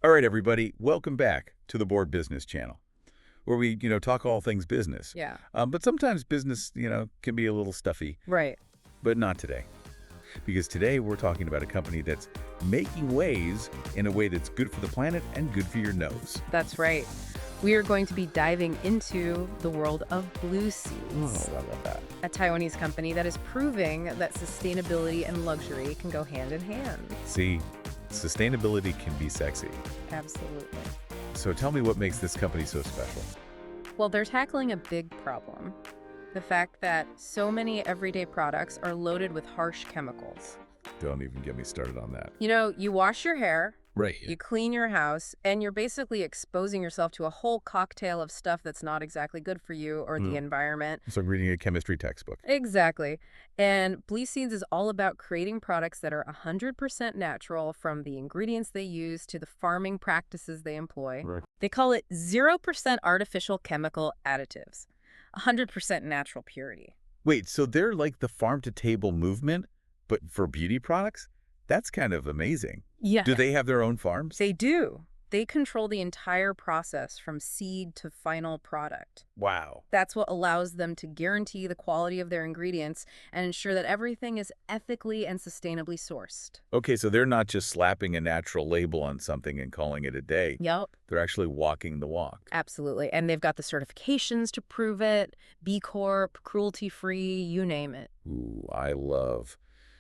All right, everybody, welcome back to the Board Business Channel, where we, talk all things business. Yeah. But sometimes business, can be a little stuffy, Right. but not today. Because today we're talking about a company that's making waves in a way that's good for the planet and good for your nose. That's right. We are going to be diving into the world of Blueseeds, I love that. a Taiwanese company that is proving that sustainability and luxury can go hand in hand. See, sustainability can be sexy. Absolutely. So tell me what makes this company so special. Well, they're tackling a big problem. The fact that so many everyday products are loaded with harsh chemicals. Don't even get me started on that. You wash your hair, Right. you clean your house, and you're basically exposing yourself to a whole cocktail of stuff that's not exactly good for you or the environment. It's like reading a chemistry textbook. Exactly. And Blueseeds is all about creating products that are 100% natural, from the ingredients they use to the farming practices they employ. Right. They call it 0% artificial chemical additives, 100% natural purity. Wait, so they're like the farm-to-table movement, but for beauty products? That's kind of amazing. Yeah. Do they have their own farms? They do. They control the entire process from seed to final product. Wow. That's what allows them to guarantee the quality of their ingredients and ensure that everything is ethically and sustainably sourced. Okay, so they're not just slapping a natural label on something and calling it a day. Yep. They're actually walking the walk. Absolutely. And they've got the certifications to prove it, B Corp, cruelty-free, you name it. Ooh, I love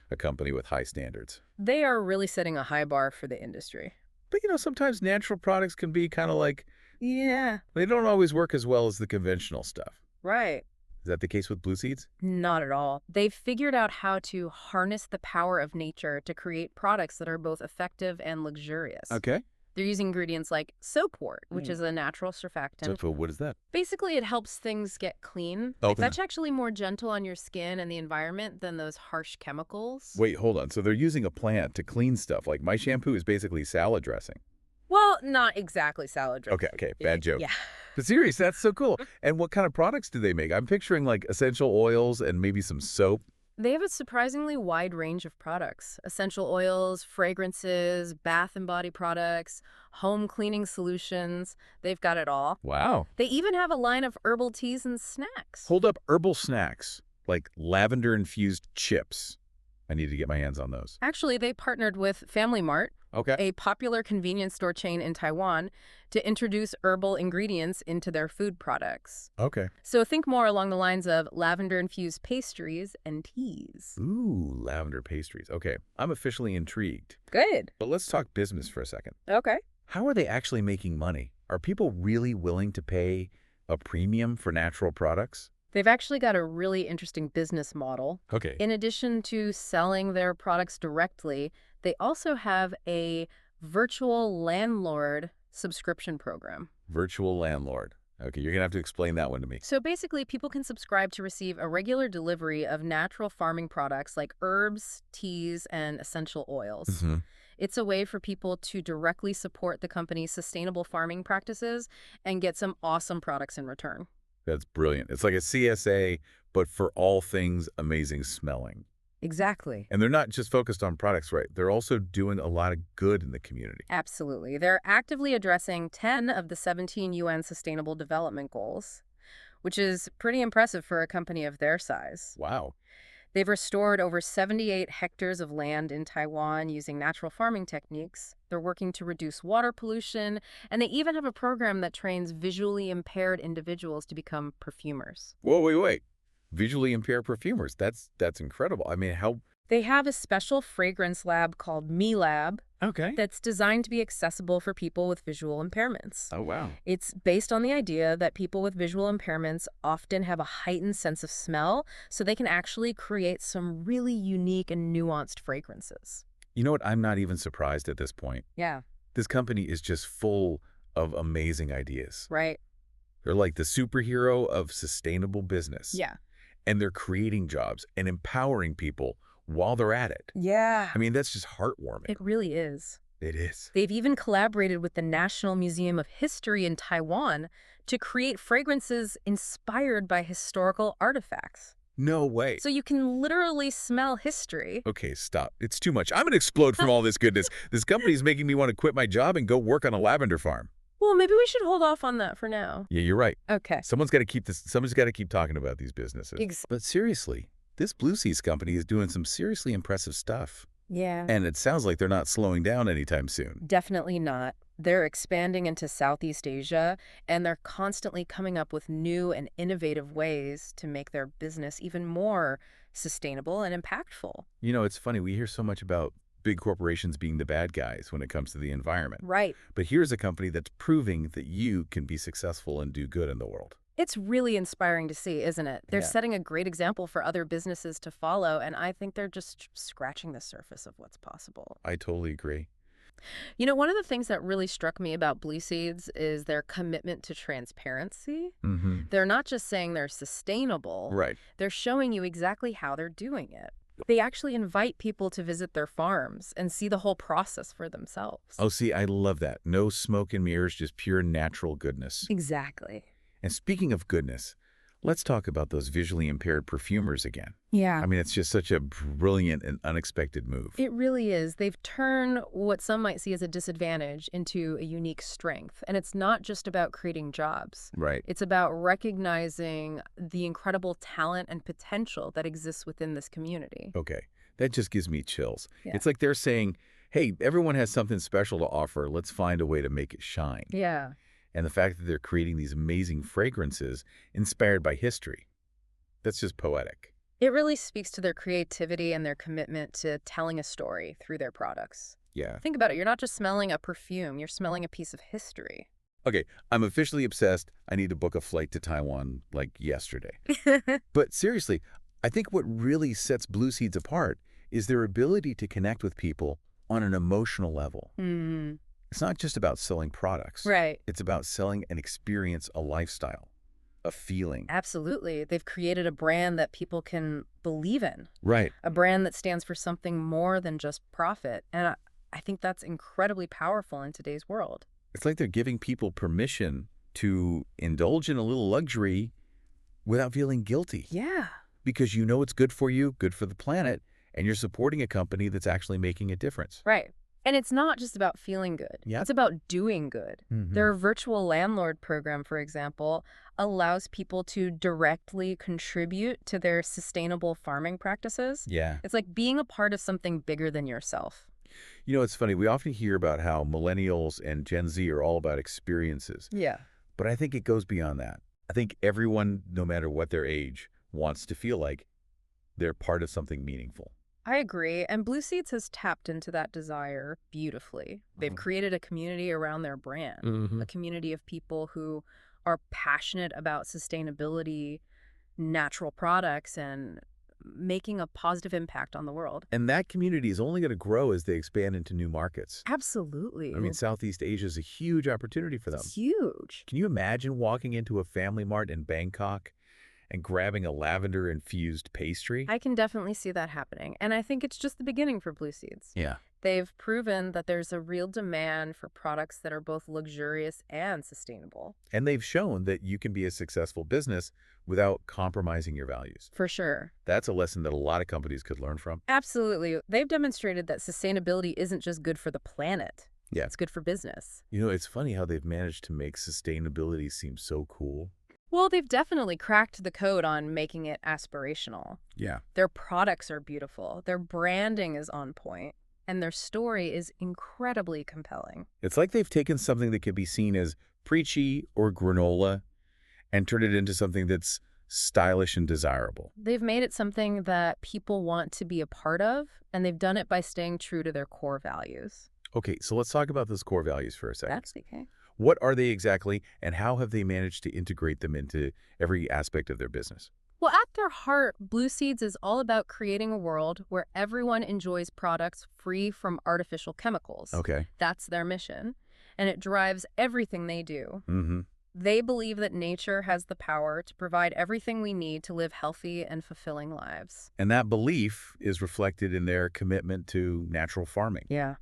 a company with high standards. They are really setting a high bar for the industry. But, sometimes natural products can be kind of like, Yeah. they don't always work as well as the conventional stuff. Right. Is that the case with Blueseeds? Not at all. They've figured out how to harness the power of nature to create products that are both effective and luxurious. Okay. They're using ingredients like soapwort, which is a natural surfactant. So what is that? Basically, it helps things get clean. Oh, It's actually more gentle on your skin and the environment than those harsh chemicals. Wait, hold on. So they're using a plant to clean stuff. Like my shampoo is basically salad dressing. Well, not exactly salad dressing. Okay, bad joke. Yeah. But serious, that's so cool. And what kind of products do they make? I'm picturing like essential oils and maybe some soap. They have a surprisingly wide range of products. Essential oils, fragrances, bath and body products, home cleaning solutions. They've got it all. Wow. They even have a line of herbal teas and snacks. Hold up, herbal snacks, like lavender-infused chips. I need to get my hands on those. Actually, they partnered with Family Mart, Okay. a popular convenience store chain in Taiwan, to introduce herbal ingredients into their food products. Okay. So think more along the lines of lavender-infused pastries and teas. Ooh, lavender pastries. Okay, I'm officially intrigued. Good. But let's talk business for a second. Okay. How are they actually making money? Are people really willing to pay a premium for natural products? They've actually got a really interesting business model. Okay. In addition to selling their products directly, they also have a virtual landlord subscription program. Virtual landlord. Okay, you're going to have to explain that one to me. So basically, people can subscribe to receive a regular delivery of natural farming products like herbs, teas, and essential oils. Mm-hmm. It's a way for people to directly support the company's sustainable farming practices and get some awesome products in return. That's brilliant. It's like a CSA, but for all things amazing smelling. Exactly. And they're not just focused on products, right? They're also doing a lot of good in the community. Absolutely. They're actively addressing 10 of the 17 UN Sustainable Development Goals, which is pretty impressive for a company of their size. Wow. They've restored over 78 hectares of land in Taiwan using natural farming techniques. They're working to reduce water pollution, and they even have a program that trains visually impaired individuals to become perfumers. Whoa, wait. Visually impaired perfumers. That's incredible. I mean, how... They have a special fragrance lab called Me Lab Okay. that's designed to be accessible for people with visual impairments. Oh, wow. It's based on the idea that people with visual impairments often have a heightened sense of smell, so they can actually create some really unique and nuanced fragrances. You know what? I'm not even surprised at this point. Yeah. This company is just full of amazing ideas. Right. They're like the superhero of sustainable business. Yeah. And they're creating jobs and empowering people while they're at it. Yeah. I mean, that's just heartwarming. It really is. It is. They've even collaborated with the National Museum of History in Taiwan to create fragrances inspired by historical artifacts. No way. So you can literally smell history. Okay, stop. It's too much. I'm going to explode from all this goodness. This company is making me want to quit my job and go work on a lavender farm. Well, maybe we should hold off on that for now. Yeah, you're right. Okay. Someone's got to keep talking about these businesses. But seriously, this Blueseeds company is doing some seriously impressive stuff. Yeah. And it sounds like they're not slowing down anytime soon. Definitely not. They're expanding into Southeast Asia, and they're constantly coming up with new and innovative ways to make their business even more sustainable and impactful. You know, it's funny. We hear so much about big corporations being the bad guys when it comes to the environment. Right. But here's a company that's proving that you can be successful and do good in the world. It's really inspiring to see, isn't it? They're Yeah. setting a great example for other businesses to follow, and I think they're just scratching the surface of what's possible. I totally agree. You know, one of the things that really struck me about Blueseeds is their commitment to transparency. Mm-hmm. They're not just saying they're sustainable. Right. They're showing you exactly how they're doing it. They actually invite people to visit their farms and see the whole process for themselves. Oh, see, I love that. No smoke and mirrors, just pure natural goodness. Exactly. And speaking of goodness, let's talk about those visually impaired perfumers again. Yeah. I mean, it's just such a brilliant and unexpected move. It really is. They've turned what some might see as a disadvantage into a unique strength. And it's not just about creating jobs. Right. It's about recognizing the incredible talent and potential that exists within this community. Okay. That just gives me chills. Yeah. It's like they're saying, hey, everyone has something special to offer. Let's find a way to make it shine. Yeah. And the fact that they're creating these amazing fragrances inspired by history, that's just poetic. It really speaks to their creativity and their commitment to telling a story through their products. Yeah. Think about it. You're not just smelling a perfume. You're smelling a piece of history. Okay, I'm officially obsessed. I need to book a flight to Taiwan like yesterday. But seriously, I think what really sets Blueseeds apart is their ability to connect with people on an emotional level. Mm. It's not just about selling products. Right. It's about selling an experience, a lifestyle, a feeling. Absolutely. They've created a brand that people can believe in. Right. A brand that stands for something more than just profit. And I think that's incredibly powerful in today's world. It's like they're giving people permission to indulge in a little luxury without feeling guilty. Yeah. Because you know it's good for you, good for the planet, and you're supporting a company that's actually making a difference. Right. And it's not just about feeling good. Yeah. It's about doing good. Mm-hmm. Their virtual landlord program, for example, allows people to directly contribute to their sustainable farming practices. Yeah. It's like being a part of something bigger than yourself. You know, it's funny. We often hear about how millennials and Gen Z are all about experiences. Yeah. But I think it goes beyond that. I think everyone, no matter what their age, wants to feel like they're part of something meaningful. I agree. And Blueseeds has tapped into that desire beautifully. They've created a community around their brand, a community of people who are passionate about sustainability, natural products, and making a positive impact on the world. And that community is only going to grow as they expand into new markets. Absolutely. I mean, Southeast Asia is a huge opportunity for them. It's huge. Can you imagine walking into a Family Mart in Bangkok and grabbing a lavender-infused pastry? I can definitely see that happening. And I think it's just the beginning for Blueseeds. Yeah. They've proven that there's a real demand for products that are both luxurious and sustainable. And they've shown that you can be a successful business without compromising your values. For sure. That's a lesson that a lot of companies could learn from. Absolutely. They've demonstrated that sustainability isn't just good for the planet. Yeah. It's good for business. You know, it's funny how they've managed to make sustainability seem so cool. Well, they've definitely cracked the code on making it aspirational. Yeah. Their products are beautiful. Their branding is on point. And their story is incredibly compelling. It's like they've taken something that could be seen as preachy or granola and turned it into something that's stylish and desirable. They've made it something that people want to be a part of, and they've done it by staying true to their core values. Okay, so let's talk about those core values for a second. That's okay. What are they exactly, and how have they managed to integrate them into every aspect of their business? Well, at their heart, Blueseeds is all about creating a world where everyone enjoys products free from artificial chemicals. Okay. That's their mission, and it drives everything they do. Mm-hmm. They believe that nature has the power to provide everything we need to live healthy and fulfilling lives. And that belief is reflected in their commitment to natural farming, Yeah.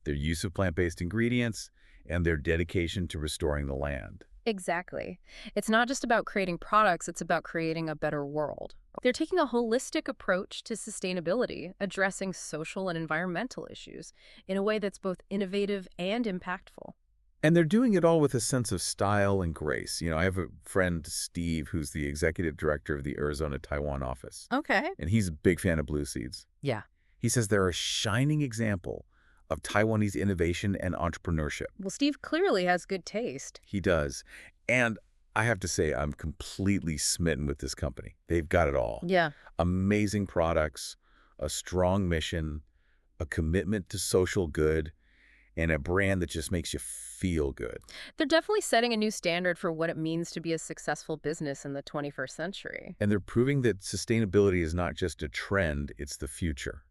their use of plant-based ingredients, and their dedication to restoring the land. Exactly. It's not just about creating products, it's about creating a better world, They're taking a holistic approach to sustainability, addressing social and environmental issues in a way that's both innovative and impactful. And they're doing it all with a sense of style and grace. I have a friend, Steve, who's the executive director of the Arizona, Taiwan office. Okay. And he's a big fan of Blueseeds. Yeah. He says they're a shining example of Taiwanese innovation and entrepreneurship. Well, Steve clearly has good taste. He does. And I have to say, I'm completely smitten with this company. They've got it all. Yeah. Amazing products, a strong mission, a commitment to social good, and a brand that just makes you feel good. They're definitely setting a new standard for what it means to be a successful business in the 21st century. And they're proving that sustainability is not just a trend, it's the future.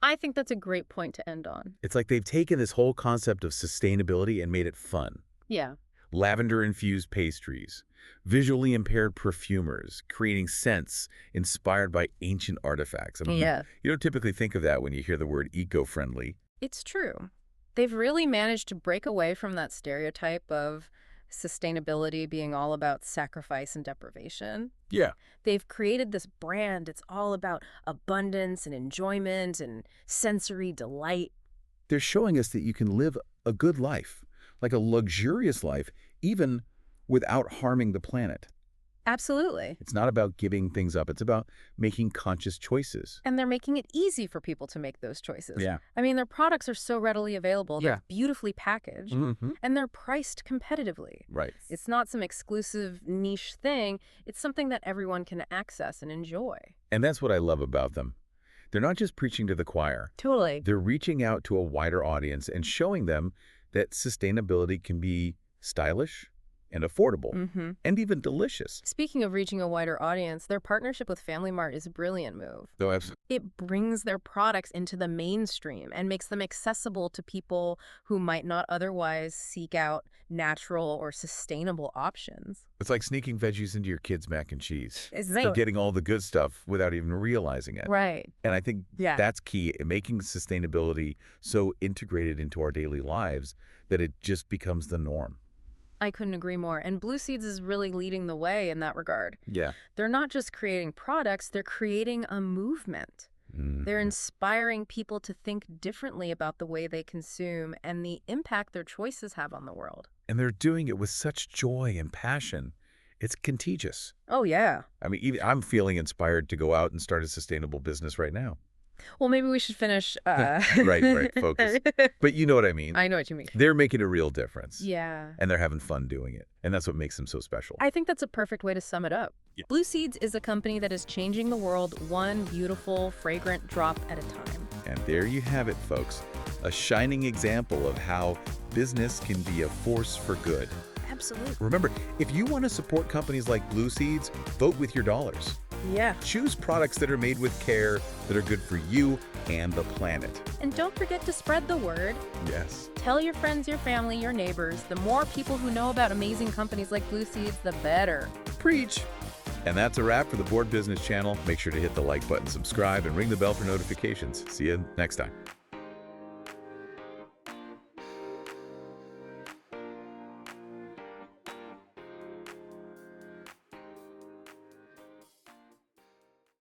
I think that's a great point to end on. It's like they've taken this whole concept of sustainability and made it fun. Yeah. Lavender-infused pastries, visually impaired perfumers, creating scents inspired by ancient artifacts. Yeah. You don't typically think of that when you hear the word eco-friendly. It's true. They've really managed to break away from that stereotype of sustainability being all about sacrifice and deprivation. Yeah. They've created this brand. It's all about abundance and enjoyment and sensory delight. They're showing us that you can live a good life, like a luxurious life, even without harming the planet. Absolutely. It's not about giving things up. It's about making conscious choices. And they're making it easy for people to make those choices. Yeah. I mean, their products are so readily available. Yeah. They're beautifully packaged. Mm-hmm. And they're priced competitively. Right. It's not some exclusive niche thing. It's something that everyone can access and enjoy. And that's what I love about them. They're not just preaching to the choir. Totally. They're reaching out to a wider audience and showing them that sustainability can be stylish and affordable, and even delicious. Speaking of reaching a wider audience, their partnership with Family Mart is a brilliant move. Oh, absolutely. It brings their products into the mainstream and makes them accessible to people who might not otherwise seek out natural or sustainable options. It's like sneaking veggies into your kids' mac and cheese. Exactly. They're getting all the good stuff without even realizing it. Right. And I think Yeah. that's key in making sustainability so integrated into our daily lives that it just becomes the norm. I couldn't agree more. And Blueseeds is really leading the way in that regard. Yeah. They're not just creating products, they're creating a movement. They're inspiring people to think differently about the way they consume and the impact their choices have on the world. And they're doing it with such joy and passion. It's contagious. Oh, yeah. I mean, even I'm feeling inspired to go out and start a sustainable business right now. Well, maybe we should finish. Right, focus. But you know what I mean. I know what you mean. They're making a real difference. Yeah. And they're having fun doing it. And that's what makes them so special. I think that's a perfect way to sum it up. Yeah. Blueseeds is a company that is changing the world one beautiful, fragrant drop at a time. And there you have it, folks. A shining example of how business can be a force for good. Absolutely. Remember, if you want to support companies like Blueseeds, vote with your dollars. Yeah. Choose products that are made with care, that are good for you and the planet. And don't forget to spread the word. Yes. Tell your friends, your family, your neighbors. The more people who know about amazing companies like Blueseeds, the better. Preach. And that's a wrap for the Board Business channel. Make sure to hit the like button, subscribe, and ring the bell for notifications. See you next time.